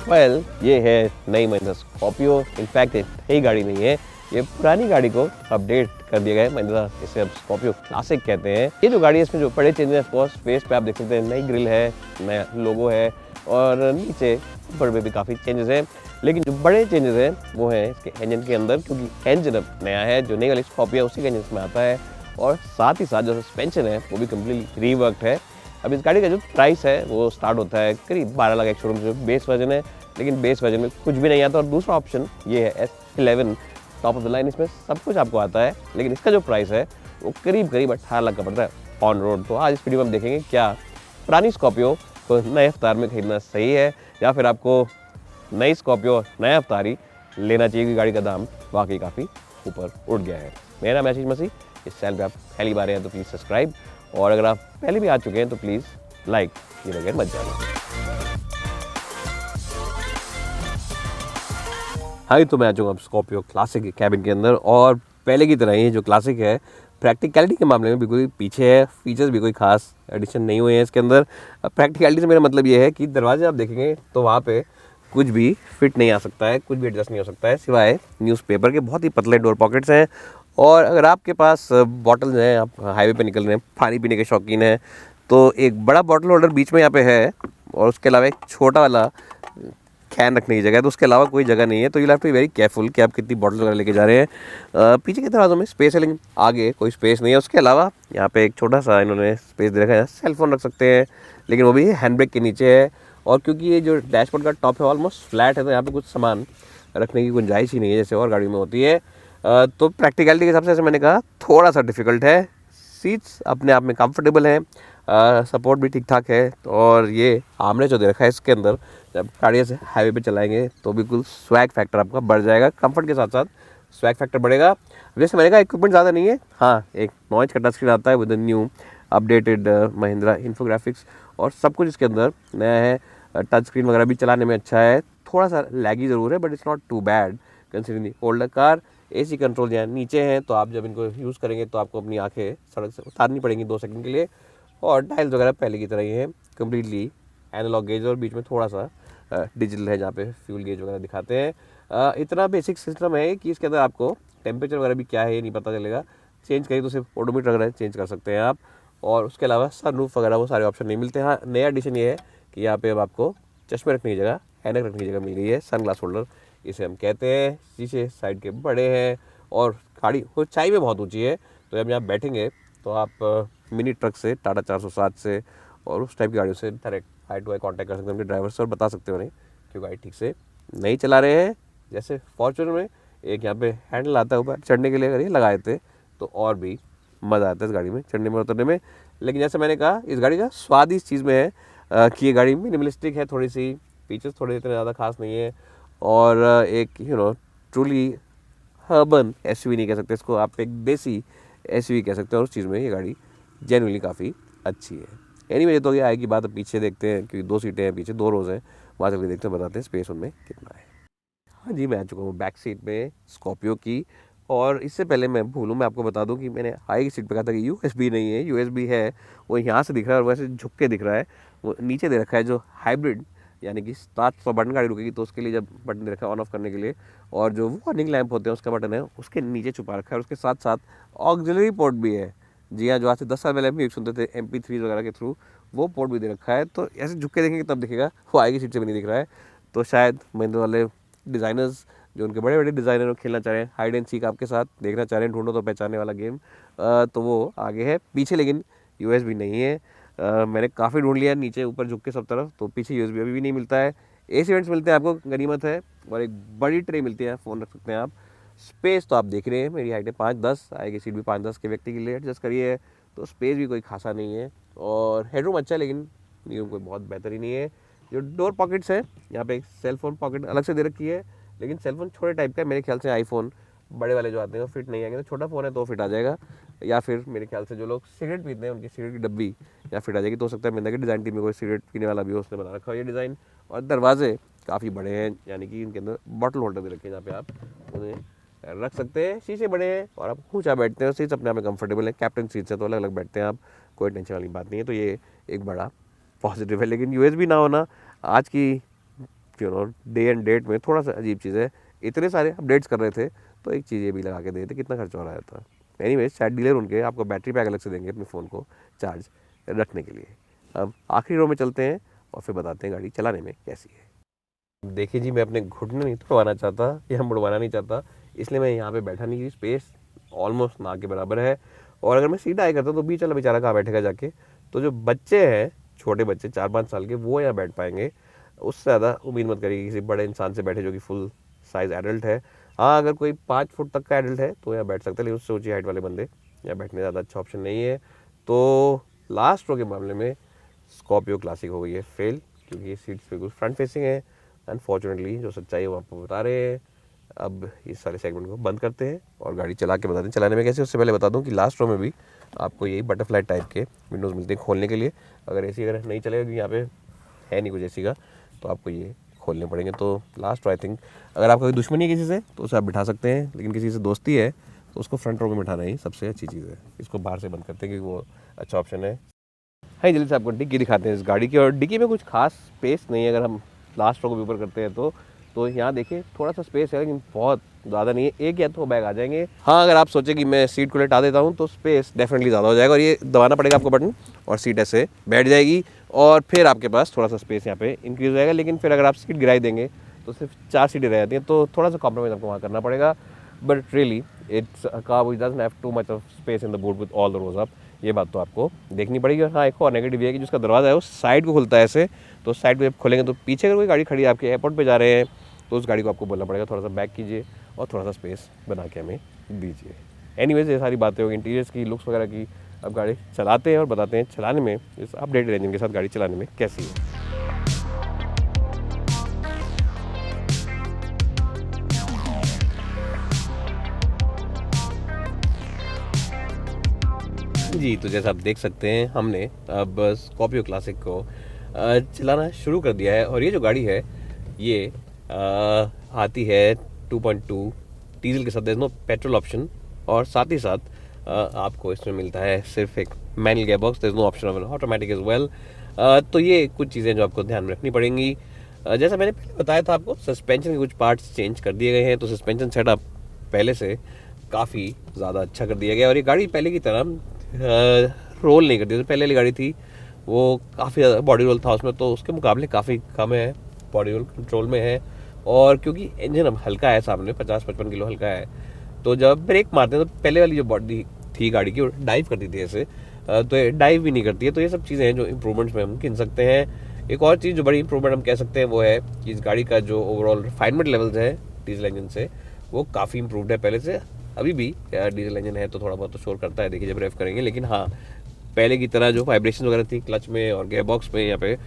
Well ये है नई महिंद्रा स्कॉर्पियो। इनफैक्ट ये नई गाड़ी नहीं है, ये पुरानी गाड़ी को अपडेट कर दिया गया है। महिंद्रा इसे अब स्कॉर्पियो क्लासिक कहते हैं। ये जो गाड़ी है इसमें जो बड़े चेंजेस ऑफ कोर्स फेस पे आप देख सकते हैं, नई ग्रिल है, नया लोगो है और नीचे ऊपर में भी काफ़ी चेंजेस हैं। लेकिन जो बड़े चेंजेस हैं वो हैं इसके इंजन के अंदर, क्योंकि इंजन अब नया है, जो नई वाली स्कॉर्पियो है उसी के इंजन में आता है। और साथ ही साथ जो सस्पेंशन है वो भी कम्प्लीटली रीवर्क्ड है। अब इस गाड़ी का जो प्राइस है वो स्टार्ट होता है करीब 12 लाख एक शोरूम से, बेस वर्जन है। लेकिन बेस वर्जन में कुछ भी नहीं आता। और दूसरा ऑप्शन ये है S11 top of the line, इसमें सब कुछ आपको आता है। लेकिन इसका जो प्राइस है वो करीब 18 लाख का पड़ता है ऑन रोड। तो आज इस वीडियो में हम देखेंगे क्या पुरानी स्कॉर्पियो को नए अवतार में खरीदना सही है या फिर आपको नई स्कॉर्पियो नया अवतार ही लेना चाहिए, क्योंकि गाड़ी का दाम वाकई काफ़ी ऊपर उठ गया है। मेरा नाम आशीष मसीह। इस चैनल पे आप पहली बार हैं तो प्लीज़ सब्सक्राइब, और अगर आप पहले भी आ चुके हैं तो प्लीज़ लाइक ये बगैर मत जाना। हाँ, तो मैं आ जाऊँगा अब स्कॉर्पियो क्लासिक के कैबिन के अंदर, और पहले की तरह ही जो क्लासिक है प्रैक्टिकलिटी के मामले में भी कोई पीछे है। फीचर्स भी कोई खास एडिशन नहीं हुए हैं इसके अंदर। प्रैक्टिकलिटी से मेरा मतलब ये है कि दरवाजे आप देखेंगे तो वहाँ पे कुछ भी फिट नहीं आ सकता है, कुछ भी एडजस्ट नहीं हो सकता है सिवाय न्यूज़पेपर के। बहुत ही पतले डोर पॉकेट्स हैं, और अगर आपके पास बॉटल्स हैं, आप हाईवे पे निकल रहे हैं, पानी पीने के शौकीन हैं, तो एक बड़ा बॉटल होल्डर बीच में यहाँ पे है, और उसके अलावा एक छोटा वाला कैन रखने की जगह है। तो उसके अलावा कोई जगह नहीं है। तो you have to be very careful कि आप कितनी बॉटल वगैरह लेके जा रहे हैं। पीछे के दरवाज़ों में स्पेस है, लेकिन आगे कोई स्पेस नहीं है। उसके अलावा यहाँ पे एक छोटा सा इन्होंने स्पेस दे रखा है, सेलफोन रख सकते हैं, लेकिन वो भी हैंड ब्रेक के नीचे है। और क्योंकि ये जो डैशबोर्ड का टॉप है ऑलमोस्ट फ्लैट है, तो यहाँ पे कुछ सामान रखने की गुंजाइश ही नहीं है जैसे और गाड़ी में होती है। तो प्रैक्टिकलिटी के हिसाब से, जैसे मैंने कहा, थोड़ा सा डिफ़िकल्ट है। सीट्स अपने आप में कंफर्टेबल हैं, सपोर्ट भी ठीक ठाक है, और ये आमने जो दे रखा है इसके अंदर, जब गाड़ी से हाईवे पे चलाएंगे तो बिल्कुल स्वैग फैक्टर आपका बढ़ जाएगा। कंफर्ट के साथ साथ स्वैग फैक्टर बढ़ेगा। जैसे मैंने कहा, इक्विपमेंट ज़्यादा नहीं है। हाँ, एक नॉइज का टच स्क्रीन आता है with new updated Mahindra infographics, और सब कुछ इसके अंदर नया है। टच स्क्रीन वगैरह भी चलाने में अच्छा है। थोड़ा सा लैगी ज़रूर है, but it's not too bad considering the older car. AC control यहाँ नीचे हैं, तो आप जब इनको यूज़ करेंगे तो आपको अपनी आंखें सड़क से उतारनी पड़ेंगी 2 सेकंड के लिए। और डायल्स वगैरह पहले की तरह ही हैं, कम्प्लीटली एनालॉग गेज, और बीच में थोड़ा सा डिजिटल है जहाँ पे फ्यूल गेज वगैरह दिखाते हैं। इतना बेसिक सिस्टम है कि इसके अंदर आपको टेम्परेचर वगैरह भी क्या है ये नहीं पता चलेगा। चेंज करिए तो सिर्फ ओडोमीटर वगैरह चेंज कर सकते हैं आप, और उसके अलावा सनरूफ वगैरह वो सारे ऑप्शन नहीं मिलते हैं। हाँ, नया एडिशन ये है कि यहाँ पे अब आपको चश्मे रखने की जगह ऐनक रखने की जगह मिल गई है, सन ग्लास होल्डर इसे हम कहते हैं। शीशे साइड के बड़े हैं, और गाड़ी ऊंचाई में बहुत ऊंची है, तो जब यहाँ बैठेंगे तो आप मिनी ट्रक से, टाटा 407 से और उस टाइप की गाड़ियों से direct high to high contact कर सकते हैं अपने ड्राइवर से, और बता सकते हो नहीं कि गाड़ी ठीक से नहीं चला रहे हैं। जैसे फॉर्च्यूनर में एक यहाँ पे हैंडल आता है ऊपर चढ़ने के लिए, अगर ये लगाए थे तो और भी मज़ा आता है इस गाड़ी में चढ़ने में उतरने में। लेकिन जैसे मैंने कहा, इस गाड़ी का स्वाद इस चीज़ में है कि ये गाड़ी मिनिमलिस्टिक है थोड़ी सी, फीचर्स थोड़े इतने ज़्यादा खास नहीं है, और एक ट्रूली हर्बन SUV नहीं कह सकते इसको, आप एक देसी SUV कह सकते हो। और उस चीज़ में ये गाड़ी जेन्युइनली काफ़ी अच्छी है। एनीवे, तो ये आएगी बात, अब पीछे देखते हैं, क्योंकि 2 सीटें हैं पीछे, 2 रोज़ हैं, वहाँ चल के देखते हैं, बताते हैं स्पेस उनमें कितना है। हाँ जी, मैं आ चुका हूँ बैक सीट में स्कॉर्पियो की। और इससे पहले मैं भूलूँ, मैं आपको बता दूँ कि मैंने हाई की सीट पे कहा था कि USB नहीं है। USB है, वो यहाँ से दिख रहा है और वैसे झुक के दिख रहा है। वो नीचे दे रखा है जो हाइब्रिड, यानी कि स्टार्ट फॉर बटन, गाड़ी रुकेगी तो उसके लिए जब बटन दे रखा है ऑन ऑफ करने के लिए, और जो वार्निंग लैंप होते हैं उसका बटन है उसके नीचे छुपा रखा है। और उसके साथ साथ ऑक्सिलरी पोर्ट भी है। जी हाँ, जो आज से 10 साल पहले हम यूज सुनते थे MP3 वगैरह के थ्रू, वो पोर्ट भी दे रखा है। तो ऐसे झुक के देखेंगे तब दिखेगा, वो आगे सीट से भी नहीं दिख रहा है। तो शायद महिंद्रा वाले डिज़ाइनर्स, जो उनके बड़े बड़े डिज़ाइनर खेलना चाह रहे हैं हाइड एंड सीक आपके साथ, देखना चाह रहे हैं ढूंढो तो पहचानने वाला गेम, तो वो आगे है। पीछे लेकिन USB नहीं है। मैंने काफ़ी ढूंढ लिया नीचे ऊपर झुक के सब तरफ, तो पीछे USB अभी भी नहीं मिलता है। AC वेंट्स मिलते हैं आपको, गनीमत है, और एक बड़ी ट्रे मिलती है, फ़ोन रख सकते हैं आप। स्पेस तो आप देख रहे हैं, मेरी हाइट है 5'10", आएगी सीट भी 5'10" के व्यक्ति के लिए एडजस्ट करिए, तो स्पेस भी कोई खासा नहीं है। और हेडरूम अच्छा है, लेकिन नीरूम कोई बहुत बेहतर ही नहीं है। जो डोर पॉकेट्स है, यहाँ पे एक सेलफोन पॉकेट अलग से दे रखी है, लेकिन सेलफोन छोटे टाइप का है। मेरे ख्याल से आईफोन बड़े वाले जो आते हैं वो फिट नहीं आएंगे, तो छोटा फ़ोन है तो फिट आ जाएगा। या फिर मेरे ख्याल से जो लोग सिगरेट पीते हैं उनकी सिगरेट की डब्बी या फिट आ जाएगी। तो हो सकता है महिंद्रा की डिज़ाइन टीम में कोई सिगरेट पीने वाला भी हो, उसने बना रखा हो ये डिज़ाइन। और दरवाजे काफ़ी बड़े हैं, यानी कि इनके अंदर बॉटल होल्डर भी रखे हैं जहाँ पे आप उन्हें रख सकते हैं। शीशे बड़े हैं, और आप ऊँचा बैठते हैं, सीट्स अपने आप में कंफर्टेबल है। कैप्टन सीट्स है तो अलग अलग बैठते हैं आप, कोई टेंशन वाली बात नहीं है। तो ये एक बड़ा पॉजिटिव है। लेकिन USB ना होना आज की डे एंड डेट में थोड़ा सा अजीब चीज़ है। इतने सारे अपडेट्स कर रहे थे तो एक चीज़ ये भी लगा के दे देते, कितना खर्चा हो रहा था। एनीवेज शायद डीलर उनके आपको बैटरी पैक अलग से देंगे अपने फ़ोन को चार्ज रखने के लिए। अब आखिरी रो में चलते हैं और फिर बताते हैं गाड़ी चलाने में कैसी है। देखिए जी, मैं अपने घुटने नहीं तोड़वाना चाहता या मुड़वाना नहीं चाहता, इसलिए मैं यहाँ पे बैठा नहीं। स्पेस ऑलमोस्ट ना के बराबर है, और अगर मैं सीधा आया करता तो बीच वाला बेचारा कहाँ बैठेगा जाके। तो जो बच्चे हैं, छोटे बच्चे 4-5 साल के, वो यहाँ बैठ पाएंगे। उससे ज़्यादा उम्मीद मत करिए किसी बड़े इंसान से बैठे जो कि फुल साइज़ एडल्ट है। हाँ, अगर कोई 5 फुट तक का एडल्ट है तो यहाँ बैठ सकते हैं, लेकिन उससे ऊँची हाइट वाले बंदे यहाँ बैठने ज़्यादा अच्छा ऑप्शन नहीं है। तो लास्ट रो के मामले में स्कॉर्पियो क्लासिक हो गई है फेल, क्योंकि ये सीट्स बिल्कुल फ्रंट फेसिंग है। अनफॉर्चुनेटली जो सच्चाई है वो आपको बता रहे हैं। अब इस सारे सेगमेंट को बंद करते हैं और गाड़ी चला के बताते हैं चलाने में कैसे। उससे पहले बता दूं कि लास्ट रो में भी आपको यही बटरफ्लाई टाइप के विंडोज़ मिलते हैं खोलने के लिए। अगर एसी अगर नहीं चलेगा, क्योंकि यहाँ पे है नहीं कुछ एसी का, तो आपको ये खोलने पड़ेंगे। तो लास्ट रो आई थिंक, अगर आपका कोई दुश्मनी है किसी से तो उसे आप बिठा सकते हैं, लेकिन किसी से दोस्ती है तो उसको फ्रंट रो में बिठाना ही सबसे अच्छी चीज़ है। इसको बाहर से बंद करते हैं क्योंकि वो अच्छा ऑप्शन है। हाँ, जल्दी से आपको डिक्की दिखाते हैं इस गाड़ी की। और डिक्की में कुछ खास स्पेस नहीं है अगर हम लास्ट रो को भी ऊपर करते हैं तो यहाँ देखिए थोड़ा सा स्पेस है, लेकिन बहुत ज़्यादा नहीं है। एक या दो बैग आ जाएंगे। हाँ, अगर आप सोचें कि मैं सीट को लेटा देता हूँ तो स्पेस डेफिनेटली ज़्यादा हो जाएगा, और ये दबाना पड़ेगा आपको बटन, और सीट ऐसे बैठ जाएगी, और फिर आपके पास थोड़ा सा स्पेस यहाँ पे इंक्रीज हो जाएगा। लेकिन फिर अगर आप सीट गिराई देंगे तो सिर्फ 4 सीटें रह जाती हैं, तो थोड़ा सा कॉम्प्रोमाइज़ आपको वहाँ करना पड़ेगा। But really it's a car which doesn't have too much of space in the boot with all the rows up. ये बात तो आपको देखनी पड़ेगी। और हाँ, एक और नेगेटिव ये है कि जिसका दरवाज़ा है वो साइड को खुलता है ऐसे, तो साइड को जब खोलेंगे तो पीछे अगर कोई गाड़ी खड़ी है, आपके एयरपोर्ट पे जा रहे हैं, तो उस गाड़ी को आपको बोलना पड़ेगा थोड़ा सा बैक कीजिए और थोड़ा सा स्पेस बना के हमें दीजिए। एनीवेज, ये सारी बातें होगी इंटीरियर्स की, लुक्स वगैरह की। अब गाड़ी चलाते हैं और बताते हैं चलाने में इस अपडेटेड इंजन के साथ गाड़ी चलाने में कैसी है। जी, तो जैसा आप देख सकते हैं, हमने अब स्कॉर्पियो क्लासिक को चलाना शुरू कर दिया है। और ये जो गाड़ी है ये आती है 2.2 डीजल के साथ, there is no petrol option. और साथ ही साथ आपको इसमें मिलता है सिर्फ एक manual gear box, there is no option of automatic as well. तो ये कुछ चीज़ें जो आपको ध्यान में रखनी पड़ेंगी। जैसा मैंने पहले बताया था आपको, सस्पेंशन के कुछ पार्ट्स चेंज कर दिए गए हैं, तो सस्पेंशन सेटअप पहले से काफ़ी ज़्यादा अच्छा कर दिया गया। और ये गाड़ी पहले की तरह रोल नहीं करती। तो पहले वाली गाड़ी थी वो काफ़ी ज़्यादा बॉडी रोल था उसमें, तो उसके मुकाबले काफ़ी कम है, बॉडी रोल कंट्रोल में है। और क्योंकि इंजन अब हल्का है, सामने 50-55 किलो हल्का है, तो जब ब्रेक मारते हैं तो पहले वाली जो बॉडी थी गाड़ी की वो डाइव करती थी ऐसे, तो ये डाइव भी नहीं करती है। तो ये सब चीज़ें हैं जो इंप्रूवमेंट्स में हम गिन सकते हैं। एक और चीज़ जो बड़ी इंप्रूवमेंट हम कह सकते हैं वो है कि इस गाड़ी का जो ओवरऑल रिफाइनमेंट लेवल्स है डीजल इंजन से, वो काफ़ी इंप्रूवड है पहले से। अभी भी डीजल इंजन है तो थोड़ा बहुत तो शोर करता है, देखिए जब रेफ करेंगे, लेकिन हाँ, पहले की तरह जो वाइब्रेशन वगैरह थी क्लच में और गेयर बॉक्स में, यहाँ पे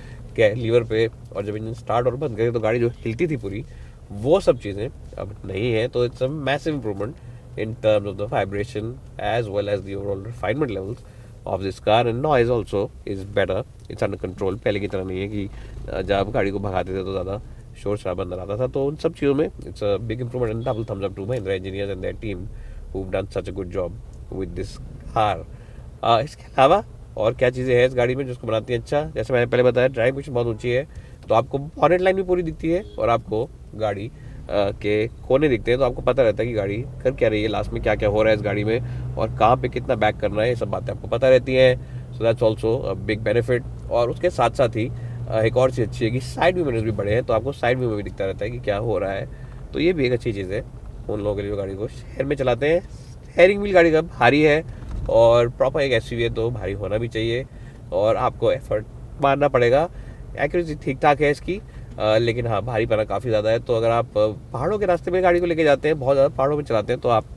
लीवर पे, और जब इंजन स्टार्ट और बंद करें तो गाड़ी जो हिलती थी पूरी, वो सब चीज़ें अब नहीं है। तो it's a massive improvement in terms of the vibration as well as the overall refinement levels of this car. And noise also is better, it's under control. पहले की तरह नहीं है कि जब गाड़ी को भगाते थे तो ज़्यादा शोर शराबा अंदर आता था। तो उन सब चीज़ों में it's a big improvement and double thumbs up to Mahindra engineers and their team who've done such a good job with this car। इसके अलावा और क्या चीज़ें हैं इस गाड़ी में जो उसको बनाती हैं अच्छा, जैसे मैंने पहले बताया, ड्राइविंग पोजीशन बहुत ऊंची है, तो आपको बॉनेट लाइन भी पूरी दिखती है, और आपको गाड़ी के कोने दिखते हैं, तो आपको पता रहता है कि गाड़ी कर क्या रही है, लास्ट में क्या क्या हो रहा है इस गाड़ी में, और कहाँ पे कितना बैक करना है, ये सब बातें आपको पता रहती हैं। So that's also a big benefit. और उसके साथ साथ ही एक और चीज़ अच्छी है कि साइड व्यू मिरर्स भी बड़े हैं, तो आपको साइड व्यू में भी दिखता रहता है कि क्या हो रहा है। तो ये भी एक अच्छी चीज़ है उन लोगों के लिए जो गाड़ी को शहर में चलाते हैं। स्टीयरिंग व्हील गाड़ी का भारी है, और प्रॉपर एक एसयूवी है तो भारी होना भी चाहिए, और आपको एफर्ट मारना पड़ेगा। एक्यूरेसी ठीक ठाक है इसकी, लेकिन हाँ, भारी पना काफ़ी ज़्यादा है। तो अगर आप पहाड़ों के रास्ते में गाड़ी को लेके जाते हैं, बहुत ज़्यादा पहाड़ों में चलाते हैं, तो आप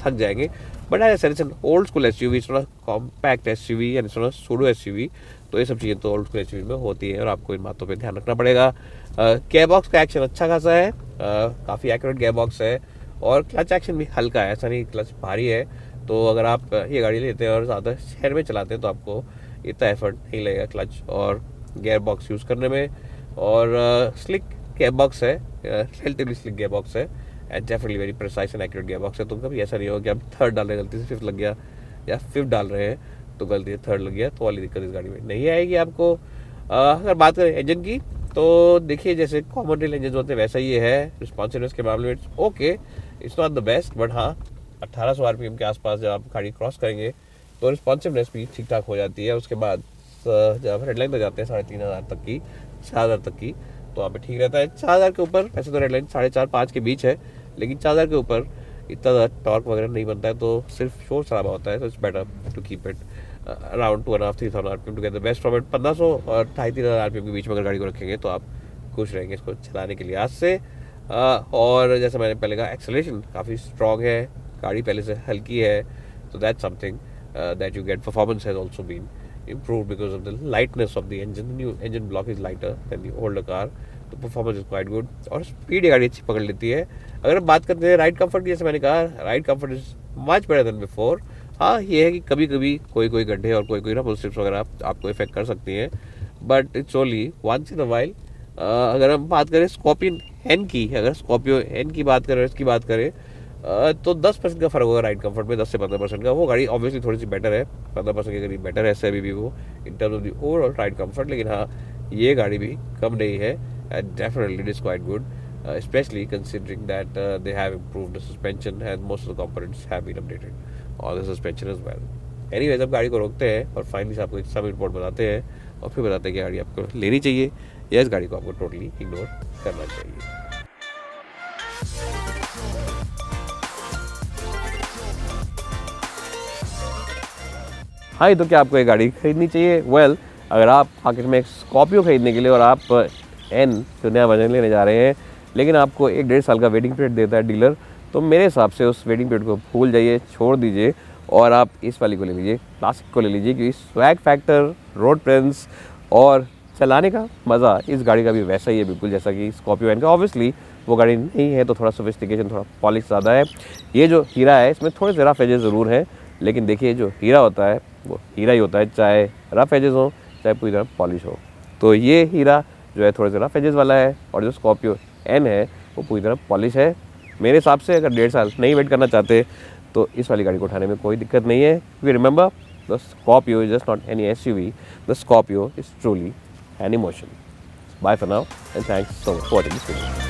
थक जाएंगे। But as it's an old school SUV, थोड़ा कॉम्पैक्ट एसयूवी एंड थोड़ा सूडो एसयूवी, तो ये सब चीज़ें तो ओल्ड स्कूल एसयूवी में होती हैं, और आपको इन बातों पे ध्यान रखना पड़ेगा। गेयर बॉक्स का एक्शन अच्छा खासा है, काफ़ी एक्यूरेट गेयर बॉक्स है, और क्लच एक्शन भी हल्का है, ऐसा नहीं क्लच भारी है। तो अगर आप ये गाड़ी लेते हैं और ज़्यादा शहर में चलाते हैं तो आपको इतना एफर्ट नहीं लगेगा क्लच और गियर बॉक्स यूज़ करने में। और स्लिक गियर बॉक्स है, रिलेटिवली स्लिक गियर बॉक्स है, and definitely very precise and accurate gear box है। तो कभी ऐसा नहीं होगा कि आप थर्ड डाल रहे हैं गलती से फिफ्थ लग गया, या फिफ्थ डाल रहे हैं तो गलती से थर्ड लग गया, तो वाली दिक्कत इस गाड़ी में नहीं आएगी आपको। अगर बात करें इंजन की, तो देखिए जैसे कॉमन रेल इंजन होते हैं वैसा ये है। रिस्पॉन्सिवनेस के मामले में okay, it's not the best, but हाँ 1800 आरपीएम के आसपास जब आप गाड़ी क्रॉस करेंगे तो रिस्पॉन्सिवनेस भी ठीक ठाक हो जाती है। उसके बाद जब आप रेडलाइन तक जाते हैं 3500 तक की, 4000 तक की, तो वहाँ पे ठीक रहता है। 4000 के ऊपर वैसे तो रेडलाइन 4.5-5 के बीच है, लेकिन 4000 के ऊपर इतना ज़्यादा टॉर्क वगैरह नहीं बनता है, तो सिर्फ शोर शराबा होता है। तो it's better to keep it around 2.5-3,000 RPM to get the best from it. 1500 और 2,500-3,000 आरपीएम के बीच में अगर गाड़ी को रखेंगे तो आप खुश रहेंगे इसको चलाने के लिए आज से। और जैसे मैंने पहले कहा, एक्सेलरेशन काफ़ी स्ट्रॉन्ग है, गाड़ी पहले से हल्की है, तो that's something that you get. Performance has also been improved because of the lightness of the engine. The new engine block is lighter than the older car, तो परफॉर्मेंस इज क्वाइट गुड और speed ये गाड़ी अच्छी पकड़ लेती है। अगर हम बात करते हैं राइड कंफर्ट की, जैसे मैंने कहा ride comfort is much better than before. हाँ ये है कि कभी कभी कोई गड्ढे और कोई ना स्लिप्स वगैरह आपको इफेक्ट कर सकती हैं, but it's only once in a while. अगर हम बात करें स्कॉर्पियन एन की, अगर स्कॉर्पियो एन की बात करें, इसकी बात करें तो 10% का फर्क होगा राइड कंफर्ट में, 10 से 15% का। वो गाड़ी ऑब्वियसली थोड़ी सी बेटर है, 15% के करीब बेटर है ऐसे अभी भी वो इन terms of the overall ride comfort, लेकिन हाँ ये गाड़ी भी कम नहीं है and definitely it is quite good, especially considering that they have improved the suspension and most of the components have been updated on the suspension as well. Anyways, अब गाड़ी को रोकते हैं और फाइनली से आपको एक सब रिपोर्ट बताते हैं और फिर बताते हैं कि गाड़ी आपको लेनी चाहिए या इस गाड़ी को आपको टोटली इग्नोर करना चाहिए। हाँ, तो क्या आपको ये गाड़ी खरीदनी चाहिए? वेल, अगर आप मार्केट में एक स्कॉर्पियो खरीदने के लिए और आप एन जो नया वर्जन लेने जा रहे हैं, लेकिन आपको 1-1.5 साल का वेटिंग पीरियड देता है डीलर, तो मेरे हिसाब से उस वेटिंग पीरियड को भूल जाइए, छोड़ दीजिए और आप इस वाली को ले लीजिए, क्लासिक को ले लीजिए, क्योंकि स्वैग फैक्टर, रोड प्रेजेंस और चलाने का मज़ा इस गाड़ी का भी वैसा ही है बिल्कुल जैसा कि स्कॉर्पियो एन का। ऑब्वियसली वो गाड़ी नहीं है तो थोड़ा सोफिस्टिकेशन, थोड़ा पॉलिश ज़्यादा है। ये जो हीरा है इसमें थोड़े से रफ एजेस ज़रूर हैं, लेकिन देखिए जो हीरा होता है वो हीरा ही होता है, चाहे रफ एजेस हो चाहे पूरी तरह पॉलिश हो। तो ये हीरा जो है थोड़े से रफ एजेस वाला है और जो स्कॉर्पियो एन है वो पूरी तरह पॉलिश है। मेरे हिसाब से अगर 1.5 साल नहीं वेट करना चाहते तो इस वाली गाड़ी को उठाने में कोई दिक्कत नहीं है। We remember the Scorpio is just not any SUV, the Scorpio is truly an emotion. Bye for now and thanks so much for watching this video.